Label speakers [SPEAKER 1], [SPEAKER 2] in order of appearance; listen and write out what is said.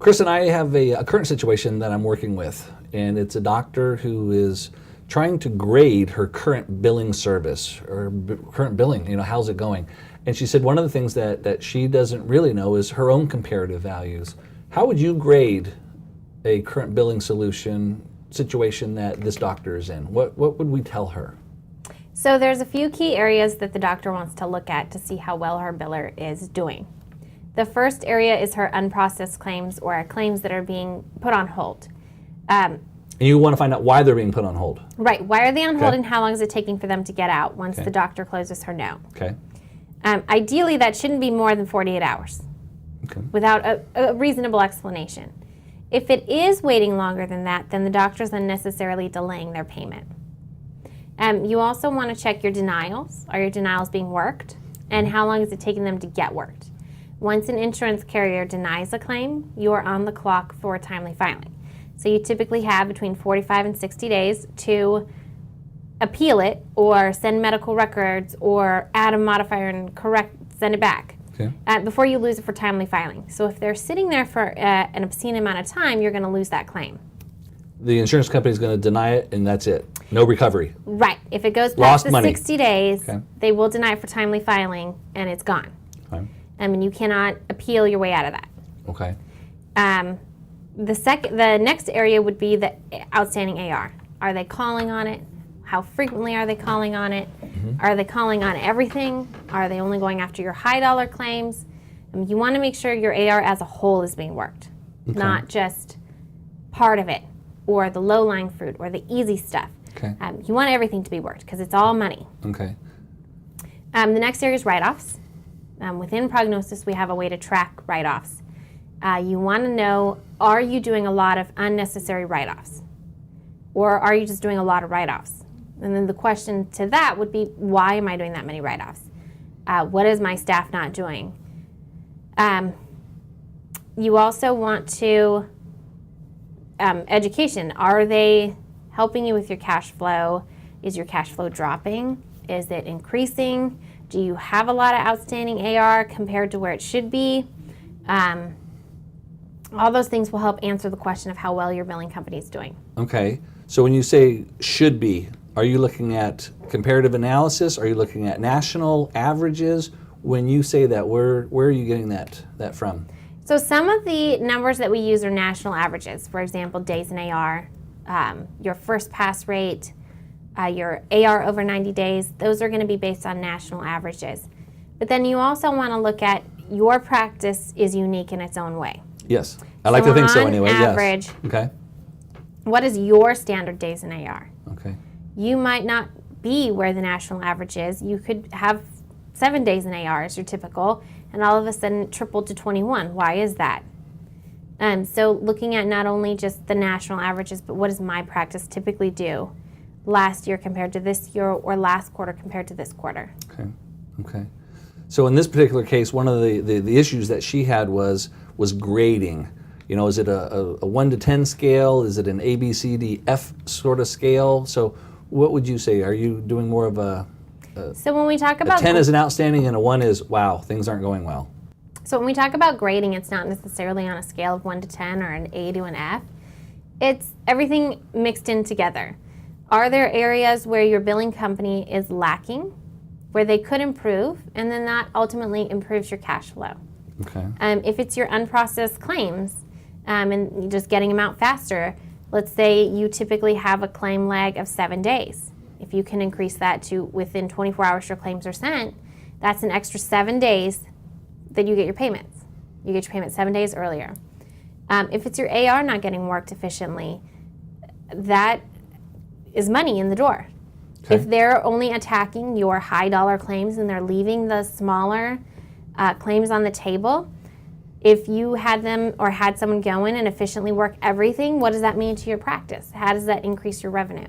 [SPEAKER 1] Chris and I have a current situation that I'm working with, and it's a doctor who is trying to grade her current billing service or current billing, how's it going? And she said one of the things that she doesn't really know is her own comparative values. How would you grade a current billing situation that this doctor is in? What would we tell her?
[SPEAKER 2] So there's a few key areas that the doctor wants to look at to see how well her biller is doing. The first area is her unprocessed claims or claims that are being put on hold.
[SPEAKER 1] And you want to find out why they're being put on hold.
[SPEAKER 2] Right. Why are they on hold and how long is it taking for them to get out once the doctor closes her note?
[SPEAKER 1] Okay.
[SPEAKER 2] Ideally, that shouldn't be more than 48 hours without a reasonable explanation. If it is waiting longer than that, then the doctor's unnecessarily delaying their payment. You also want to check your denials. Are your denials being worked? And how long is it taking them to get worked? Once an insurance carrier denies a claim, you are on the clock for timely filing. So you typically have between 45 and 60 days to appeal it or send medical records or add a modifier and send it back before you lose it for timely filing. So if they're sitting there for an obscene amount of time, you're going to lose that claim.
[SPEAKER 1] The insurance company is going to deny it, and that's it. No recovery.
[SPEAKER 2] Right. If it goes past the 60 days, they will deny it for timely filing, and it's gone. Okay. You cannot appeal your way out of that. Okay. The next area would be the outstanding AR. Are they calling on it? How frequently are they calling on it? Are they calling on everything? Are they only going after your high dollar claims? You want to make sure your AR as a whole is being worked, not just part of it or the low-lying fruit or the easy stuff. Okay. You want everything to be worked because it's all money. Okay. The next area is write-offs. Within Prognosis, we have a way to track write-offs. You want to know, are you doing a lot of unnecessary write-offs? Or are you just doing a lot of write-offs? And then the question to that would be, why am I doing that many write-offs? What is my staff not doing? You also want to, education. Are they helping you with your cash flow? Is your cash flow dropping? Is it increasing? Do you have a lot of outstanding AR compared to where it should be? All those things will help answer the question of how well your billing company is doing. Okay.
[SPEAKER 1] So when you say should be, are you looking at comparative analysis? Are you looking at national averages? When you say that, where are you getting that from?
[SPEAKER 2] So some of the numbers that we use are national averages. For example, days in AR, your first pass rate, your AR over 90 days. Those are going to be based on national averages. But then you also want to look at your practice is unique in its own way.
[SPEAKER 1] Yes. I like to think so anyway.
[SPEAKER 2] On average,
[SPEAKER 1] yes. Okay.
[SPEAKER 2] What is your standard days in AR?
[SPEAKER 1] Okay.
[SPEAKER 2] You might not be where the national average is. You could have 7 days in AR as your typical, and all of a sudden it tripled to 21. Why is that? So looking at not only just the national averages, but what does my practice typically do last year compared to this year or last quarter compared to this quarter?
[SPEAKER 1] Okay. Okay. So in this particular case, one of the issues that she had was grading. Is it a 1 to 10 scale? Is it an A, B, C, D, F sort of scale? So what would you say? Are you doing more of
[SPEAKER 2] so when we talk about
[SPEAKER 1] 10 is an outstanding and a 1 is, wow, things aren't going well?
[SPEAKER 2] So when we talk about grading, it's not necessarily on a scale of 1 to 10 or an A to an F. It's everything mixed in together. Are there areas where your billing company is lacking, where they could improve, and then that ultimately improves your cash flow? Okay. If it's your unprocessed claims and you're just getting them out faster, let's say you typically have a claim lag of 7 days. If you can increase that to within 24 hours your claims are sent, that's an extra 7 days that you get your payments. You get your payment 7 days earlier. If it's your AR not getting worked efficiently, that is money in the door. Okay. If they're only attacking your high dollar claims and they're leaving the smaller claims on the table, if you had them or had someone go in and efficiently work everything, what does that mean to your practice? How does that increase your revenue?